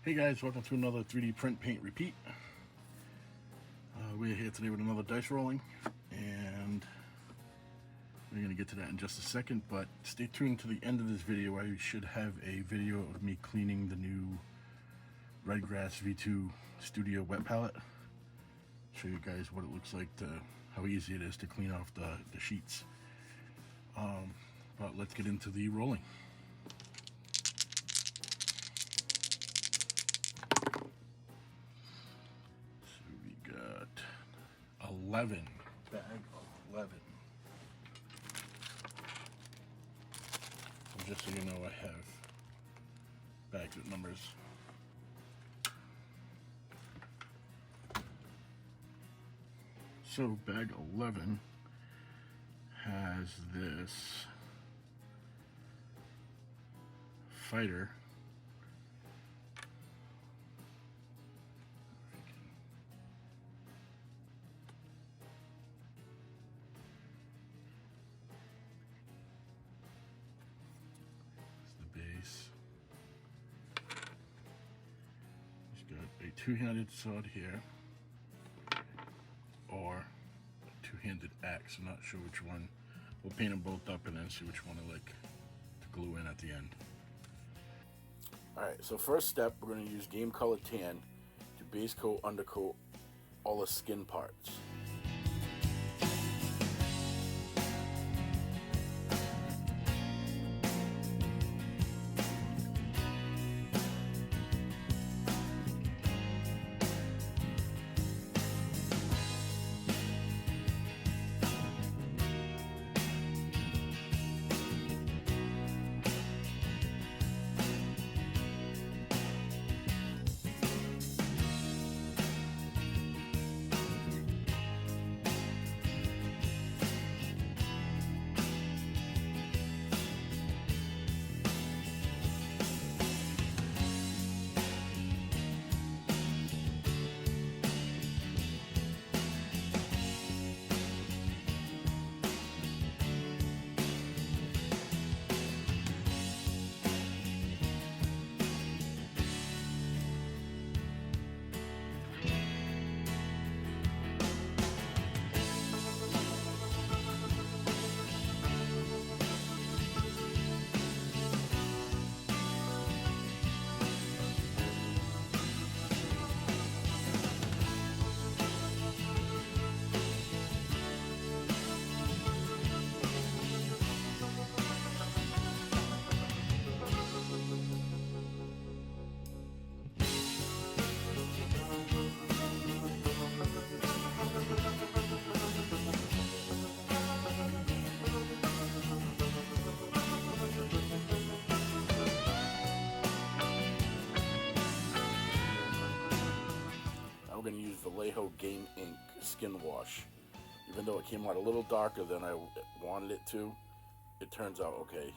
Hey guys, welcome to another 3D print paint repeat. We're here today with another dice rolling, and we're going to get to that in just a second, but stay tuned to the end of this video. I should have a video of me cleaning the new Redgrass V2 Studio wet palette. Show you guys what it looks like, how easy it is to clean off the sheets. But let's get into the rolling. So we got 11, bag of 11. And just so you know, I have bags with numbers. So bag 11 has this fighter. That's the base. It's got a two-handed sword here, or a two-handed axe. I'm not sure which one. We'll paint them both up and then see which one I like to glue in at the end. Alright, so first step, we're going to use Game Color Tan to base coat, undercoat all the skin parts. We're going to use the Game Ink Skin Wash. Even though it came out a little darker than I wanted it to, it turns out okay.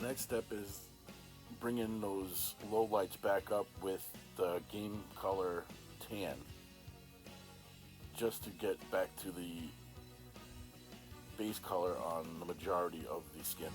Next step is bringing those low lights back up with the Game Color Tan, just to get back to the base color on the majority of the skin.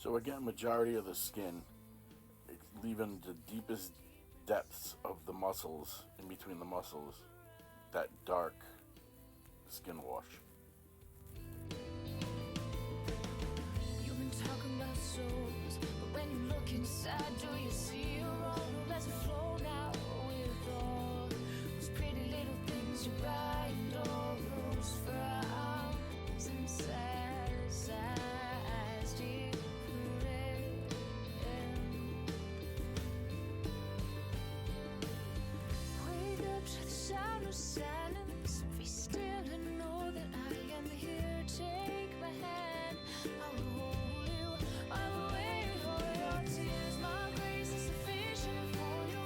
So again, majority of the skin, leaving the deepest depths of the muscles, in between the muscles, that dark skin wash. You've been talking about souls, but when you look inside, do you see your own? Let's flow now with all those pretty little things you buy and all those frowns and sighs different. Wake up to the sound of silence. Be still and know that I am here. Take my hand, I will hold you. I will wait for your tears. My grace is sufficient for you.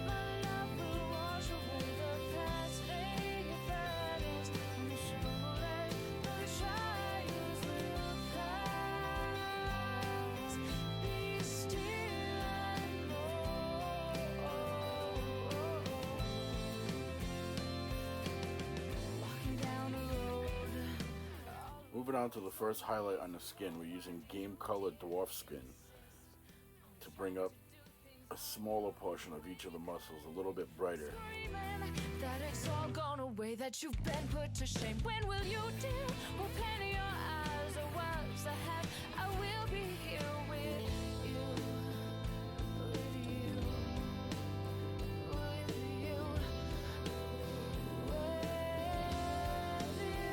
My love will wash away the past. Lay your burdens on your shoulders. No trials will pass. Be still and know. Walking down a road. Moving on to the first highlight on the skin, we're using game colored dwarf skin to bring up a smaller portion of each of the muscles, a little bit brighter. Screaming that it's all gone away, that you've been put to shame. When will you deal? Open your eyes, or words I have. I will be here with you, with you, with you, with you.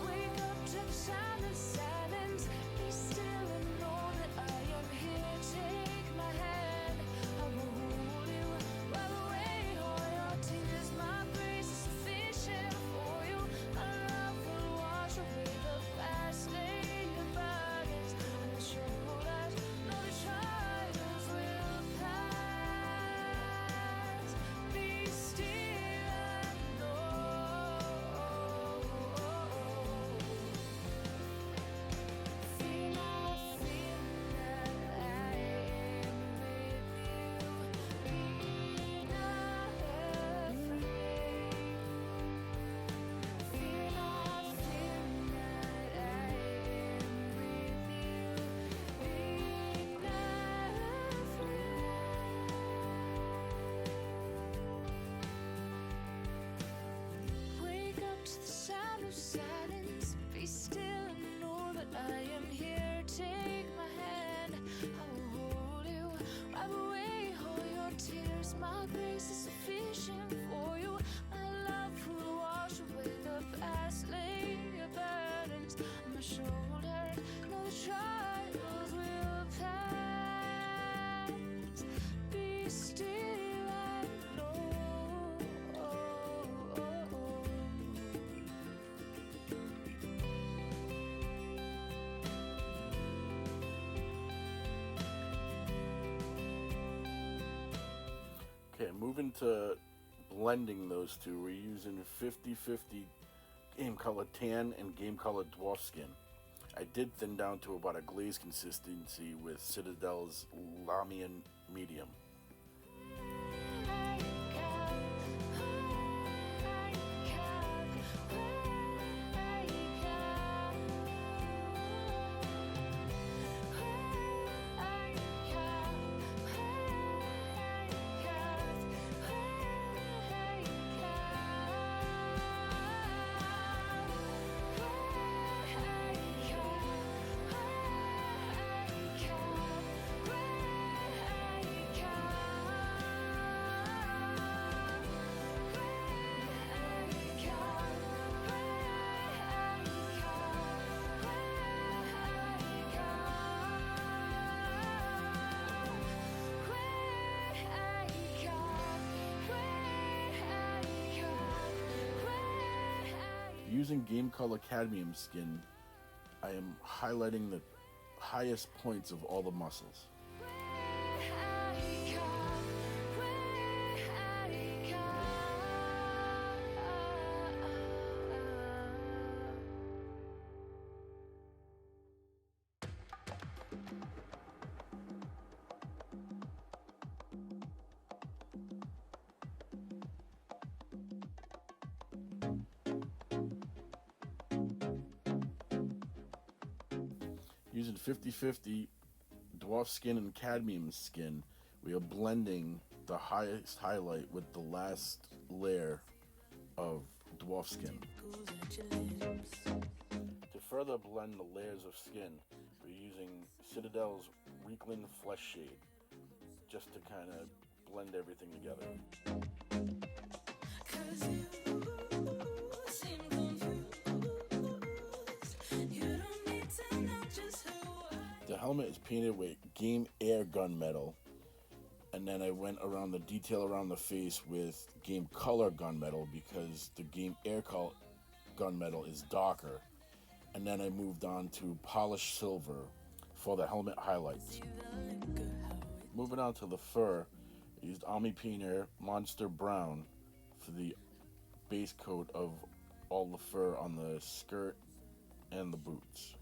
Wake up to the sound of silence. Be still and know that I am here. Take my hand, I will hold you. Wipe away all your tears. My grace is sufficient for you. My love will wash away the past. Lay your burdens on your shoulders. Know the trials will pass. Be still and know. Feel not, feel that I am with you. Be not afraid. Feel not, feel that I am with you. Be not afraid. Wake up to the sound of silence. Be still and know that I am here. Take my hand, I will hold you. Wipe away all your tears. My grace is sufficient for you. My love will wash away the past. Lay your burdens on my shoulders. Know the trials will pass. Be still and know. Okay, moving to blending those two, we're using 50-50 game colored tan and game colored dwarf skin. I did thin down to about a glaze consistency with Citadel's Lamian medium. Using Game Color Cadmium skin, I am highlighting the highest points of all the muscles. Using 50/50 dwarf skin and cadmium skin, we are blending the highest highlight with the last layer of dwarf skin. To further blend the layers of skin, we're using Citadel's Reeklin Flesh Shade, just to kind of blend everything together. The helmet is painted with Game Air gunmetal, and then I went around the detail around the face with Game Color gunmetal because the Game Air gunmetal is darker, and then I moved on to polished silver for the helmet highlights. Moving on to the fur, I used Army Painter Monster Brown for the base coat of all the fur on the skirt and the boots.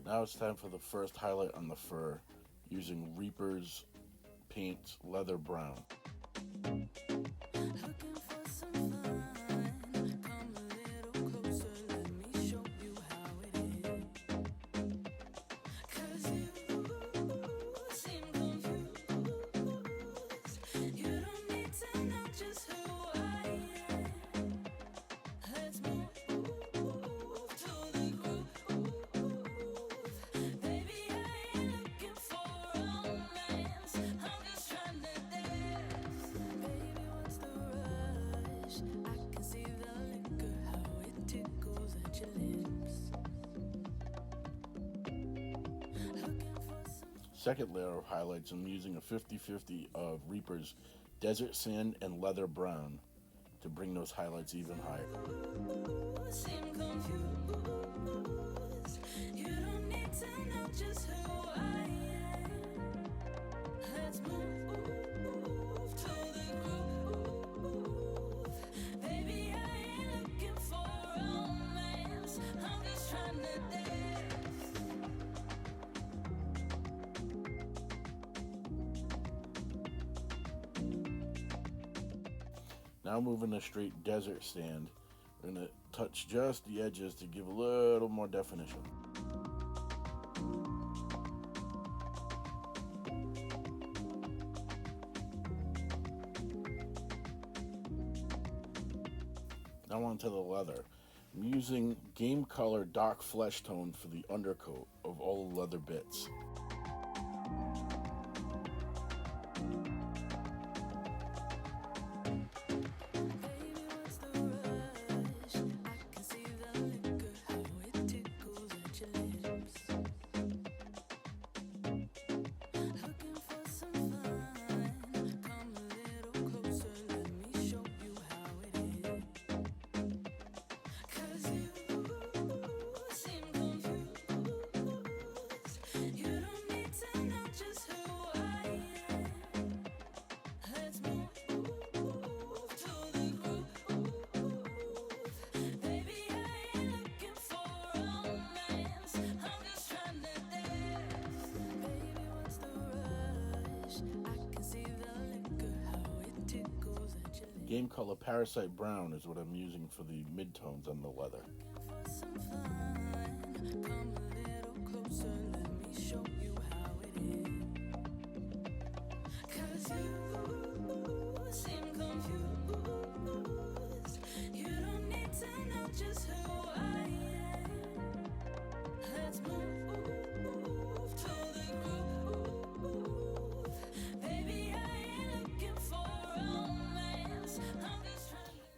Now it's time for the first highlight on the fur, using Reaper's Paint Leather Brown. Second layer of highlights, I'm using a 50/50 of Reaper's Desert Sand and Leather Brown to bring those highlights even higher. Now moving to straight desert sand, we're going to touch just the edges to give a little more definition. Now onto the leather. I'm using Game Color Dark Flesh Tone for the undercoat of all the leather bits. Game Color Parasite Brown is what I'm using for the midtones on the leather.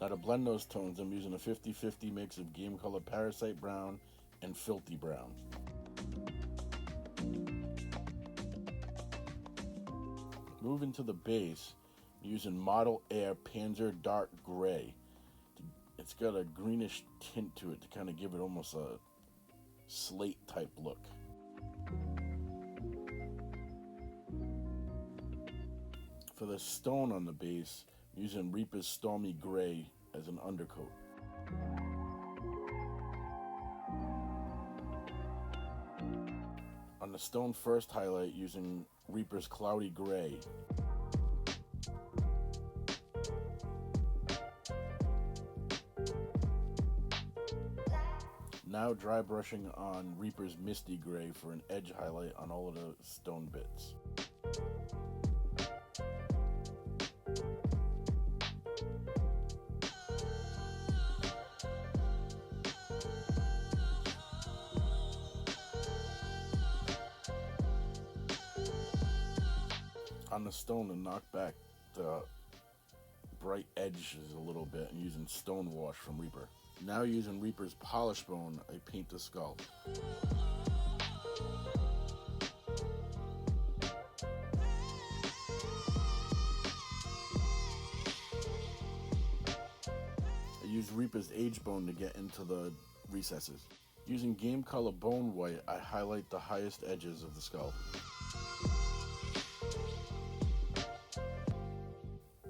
Now to blend those tones, I'm using a 50-50 mix of Game Color Parasite Brown and Filthy Brown. Moving to the base, I'm using Modular A Panzer Dark Gray. It's got a greenish tint to it to kind of give it almost a slate type look. For the stone on the base, I'm using Reaper's Stormy Gray as an undercoat. On the stone first highlight, using Reaper's Cloudy Gray. Now dry brushing on Reaper's Misty Gray for an edge highlight on all of the stone bits. On the stone to knock back the bright edges a little bit, and using Stone Wash from Reaper. Now using Reaper's Polish Bone, I paint the skull. I use Reaper's Age Bone to get into the recesses. Using Game Color Bone White, I highlight the highest edges of the skull.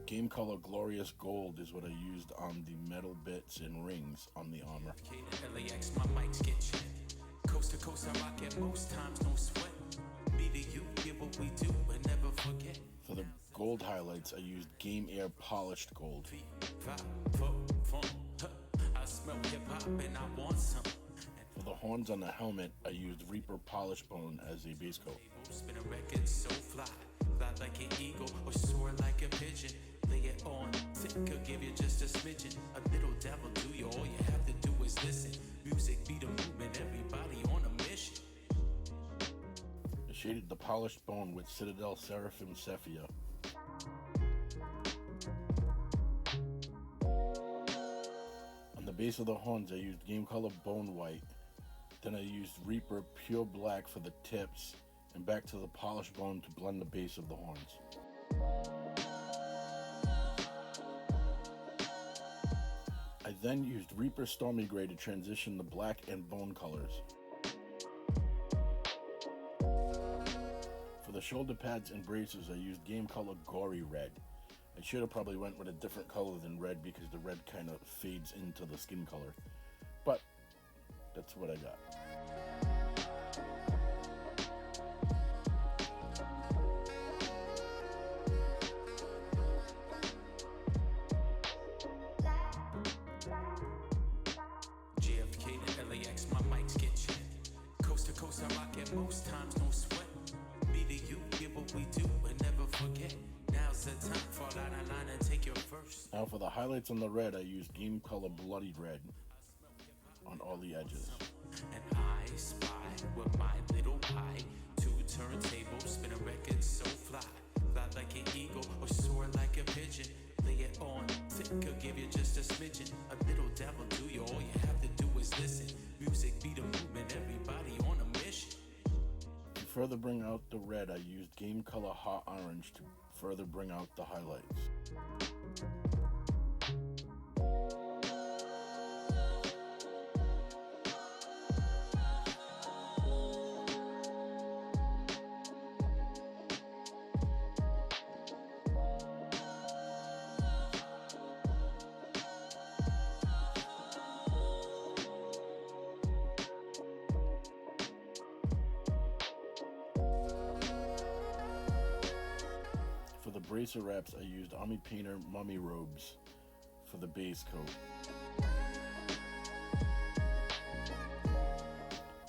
Game Color Glorious Gold is what I used on the metal bits and rings on the armor. Coast to coast, I rock it most times, no sweat. Me to you, give what we do and never forget. For the gold highlights, I used Game Air Polished Gold. I smell hip hop and I want some. For the horns on the helmet, I used Reaper Polished Bone as a base coat. Spin a record so fly like an eagle or soar like a pigeon. Lay it on thick, could give you just a smidgen. A little devil do you, all you have to do is listen. Music be the movement, everybody on a mission. I shaded the polished bone with Citadel Seraphim Sepia. On the base of the horns, I used Game Color Bone White. Then I used Reaper Pure Black for the tips, and back to the polished bone to blend the base of the horns. I then used Reaper Stormy Gray to transition the black and bone colors. For the shoulder pads and braces, I used Game Color Gory Red. I should have probably went with a different color than red because the red kind of fades into the skin color, but that's what I got. Most times no sweat. Me to you, give what we do and never forget. Now's the time, fall out of line and take your first. Now for the highlights on the red, I used Game Color Bloody Red on all the edges. And I spy with my little eye, 2 turntables, spin a record so fly like an eagle or soar like a pigeon. Lay it on thick, could give you just a smidgen. A little devil do you, all you have to do is listen. Music be the movement, everybody on a mission. To further bring out the red, I used Game Color Hot Orange to further bring out the highlights. For the bracer wraps, I used Army Painter Mummy Robes for the base coat.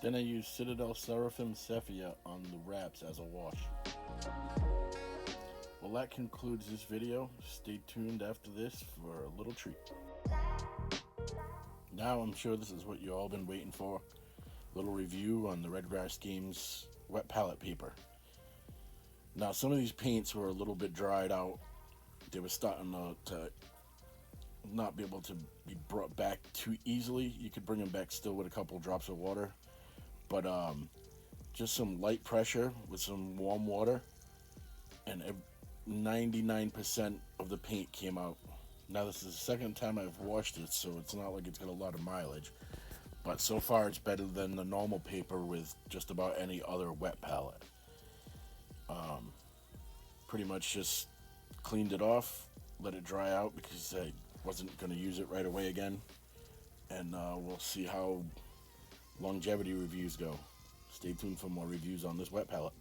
Then I used Citadel Seraphim Sepia on the wraps as a wash. Well, that concludes this video. Stay tuned after this for a little treat. Now I'm sure this is what you all been waiting for. A little review on the Redgrass Games wet palette paper. Now some of these paints were a little bit dried out. They were starting to not be able to be brought back too easily. You could bring them back still with a couple drops of water, but just some light pressure with some warm water, and 99% of the paint came out. Now this is the second time I've washed it, so it's not like it's got a lot of mileage, but so far it's better than the normal paper with just about any other wet palette. Pretty much just cleaned it off, let it dry out because I wasn't going to use it right away again, and we'll see how longevity reviews go. Stay tuned for more reviews on this wet palette.